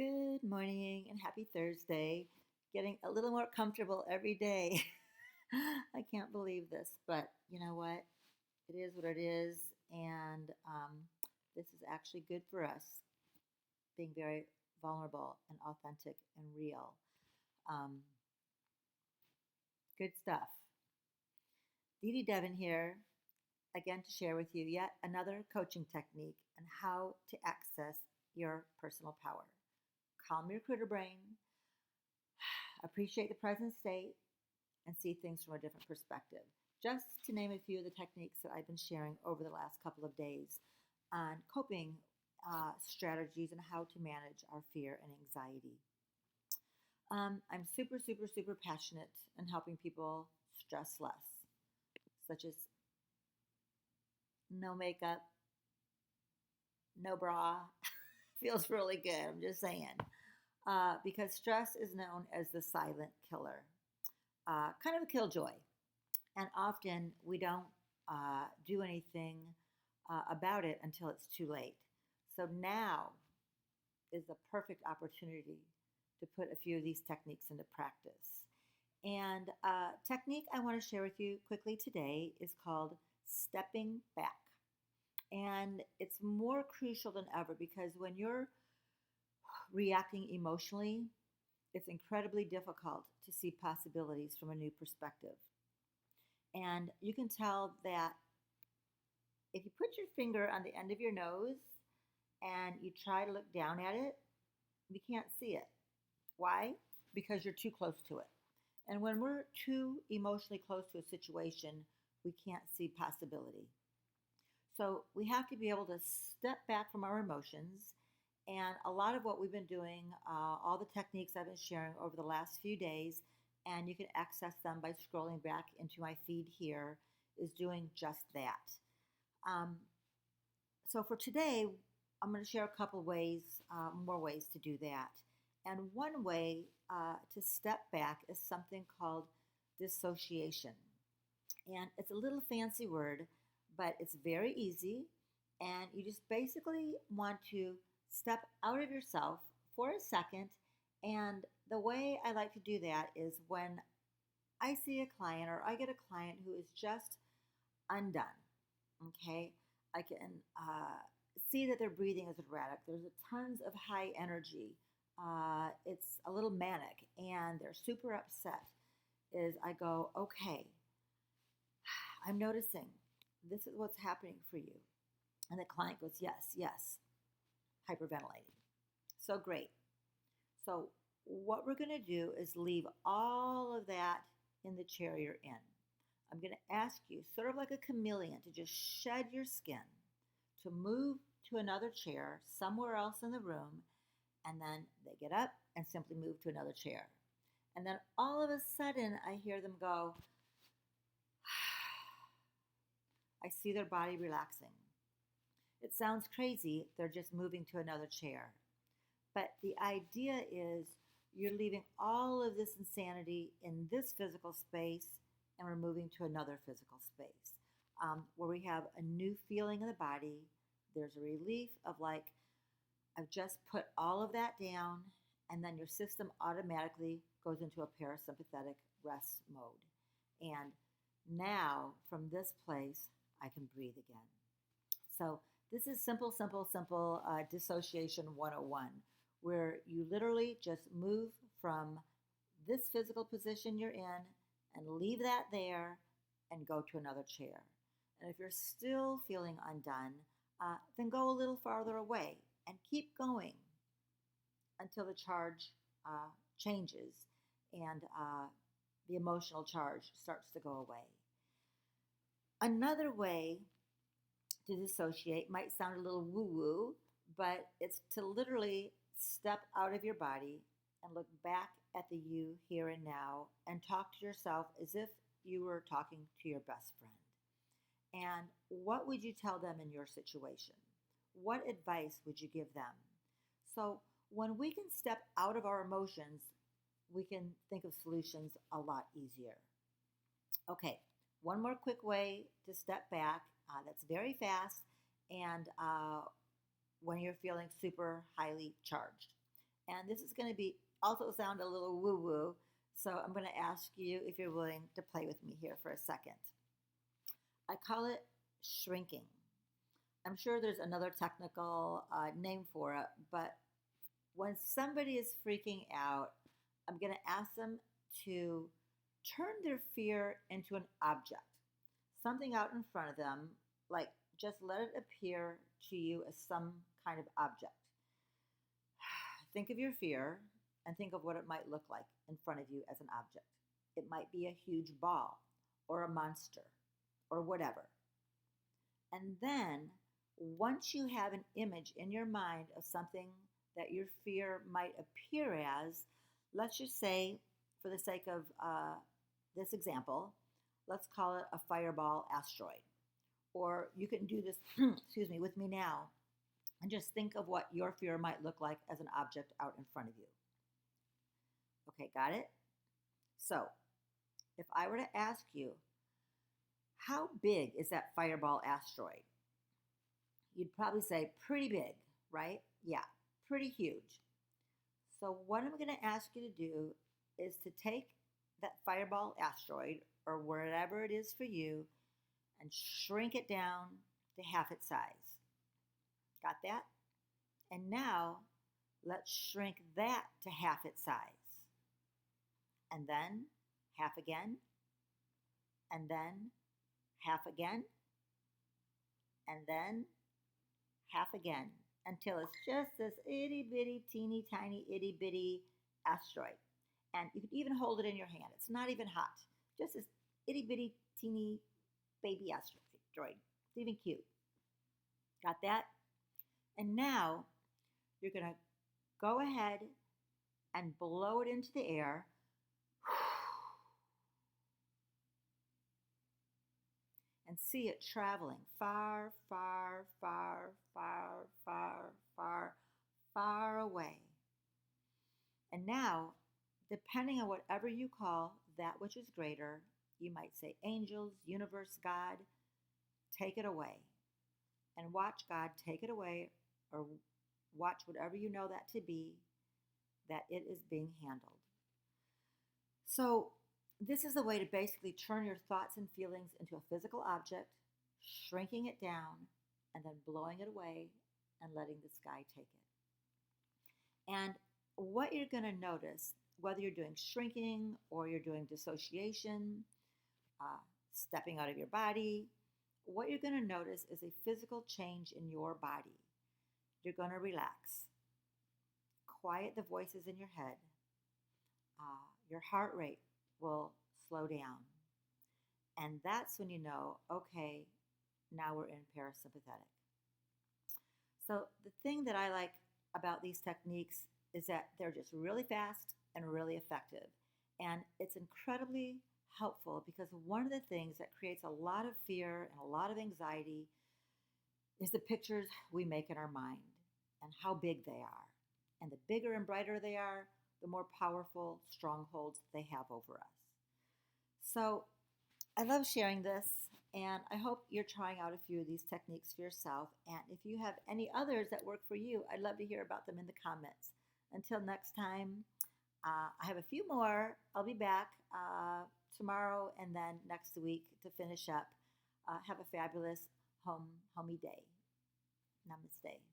Good morning and happy Thursday. Getting a little more comfortable every day. I can't believe this, but you know what? It is what it is. And this is actually good for us, being very vulnerable and authentic and real. Um, Good stuff. Dee-Dee Devon here, again to share with you yet another coaching technique and how to access your personal power. Calm your critter brain, appreciate the present state, and see things from a different perspective. Just to name a few of the techniques that I've been sharing over the last couple of days on coping strategies and how to manage our fear and anxiety. I'm super, super, super passionate in helping people stress less, such as no makeup, no bra. Feels really good, I'm just saying. Because stress is known as the silent killer, kind of a killjoy. And often we don't do anything about it until it's too late. So now is the perfect opportunity to put a few of these techniques into practice. And technique I want to share with you quickly today is called stepping back. And it's more crucial than ever because when you're reacting emotionally, it's incredibly difficult to see possibilities from a new perspective. And you can tell that if you put your finger on the end of your nose and you try to look down at it, you can't see it. Why? Because you're too close to it. And when we're too emotionally close to a situation, we can't see possibility. So we have to be able to step back from our emotions. And a lot of what we've been doing, all the techniques I've been sharing over the last few days, and you can access them by scrolling back into my feed here, is doing just that. Um, so for today, I'm going to share a couple ways, more ways to do that. And one way to step back is something called dissociation. And it's a little fancy word, but it's very easy. And you just basically want to step out of yourself for a second. And the way I like to do that is when I see a client or I get a client who is just undone, okay, I can see that their breathing is erratic. There's tons of high energy. It's a little manic and they're super upset. Is I go, okay, I'm noticing this is what's happening for you. And the client goes, yes, yes, hyperventilating. So great. So what we're going to do is leave all of that in the chair you're in. I'm going to ask you, sort of like a chameleon, to just shed your skin, to move to another chair somewhere else in the room, and then they get up and simply move to another chair. And then all of a sudden, I hear them go, I see their body relaxing. It sounds crazy, they're just moving to another chair. But the idea is you're leaving all of this insanity in this physical space and we're moving to another physical space where we have a new feeling in the body. There's a relief of like, I've just put all of that down, and then your system automatically goes into a parasympathetic rest mode. And now from this place, I can breathe again. So this is simple, simple, simple dissociation 101, where you literally just move from this physical position you're in and leave that there and go to another chair. And if you're still feeling undone, then go a little farther away and keep going until the charge changes and the emotional charge starts to go away. Another way to dissociate might sound a little woo-woo, but it's to literally step out of your body and look back at the you here and now and talk to yourself as if you were talking to your best friend. And what would you tell them in your situation? What advice would you give them? So when we can step out of our emotions, we can think of solutions a lot easier. Okay, one more quick way to step back that's very fast and when you're feeling super highly charged. And this is going to be also sound a little woo woo. So I'm going to ask you if you're willing to play with me here for a second. I call it shrinking. I'm sure there's another technical name for it, but when somebody is freaking out, I'm going to ask them to turn their fear into an object, something out in front of them, like just let it appear to you as some kind of object. Think of your fear and think of what it might look like in front of you as an object. It might be a huge ball or a monster or whatever. And then once you have an image in your mind of something that your fear might appear as, let's just say, for the sake of this example, let's call it a fireball asteroid. Or you can do this, excuse me, with me now and just think of what your fear might look like as an object out in front of you. Okay, got it? So, if I were to ask you, how big is that fireball asteroid? You'd probably say pretty big, right? Yeah, pretty huge. So what I'm going to ask you to do is to take that fireball asteroid or whatever it is for you and shrink it down to half its size. Got that? And now let's shrink that to half its size. And then half again. And then half again. And then half again until it's just this itty bitty, teeny tiny, itty bitty asteroid. And you can even hold it in your hand. It's not even hot. Just this itty bitty, teeny baby asteroid. It's even cute. Got that? And now you're going to go ahead and blow it into the air. And see it traveling far, far, far, far, far, far, far away. And now, depending on whatever you call that which is greater, you might say angels, universe, God, take it away. And watch God take it away, or watch whatever you know that to be, that it is being handled. So, this is a way to basically turn your thoughts and feelings into a physical object, shrinking it down, and then blowing it away and letting the sky take it. And what you're going to notice, whether you're doing shrinking or you're doing dissociation, stepping out of your body, what you're going to notice is a physical change in your body. You're going to relax, quiet the voices in your head, your heart rate will slow down. And that's when you know, okay, now we're in parasympathetic. So the thing that I like about these techniques is that they're just really fast and really effective. And it's incredibly helpful because one of the things that creates a lot of fear and a lot of anxiety is the pictures we make in our mind and how big they are. And the bigger and brighter they are, the more powerful strongholds they have over us. So I love sharing this, and I hope you're trying out a few of these techniques for yourself. And if you have any others that work for you, I'd love to hear about them in the comments. Until next time, I have a few more. I'll be back tomorrow and then next week to finish up. Have a fabulous homey day. Namaste.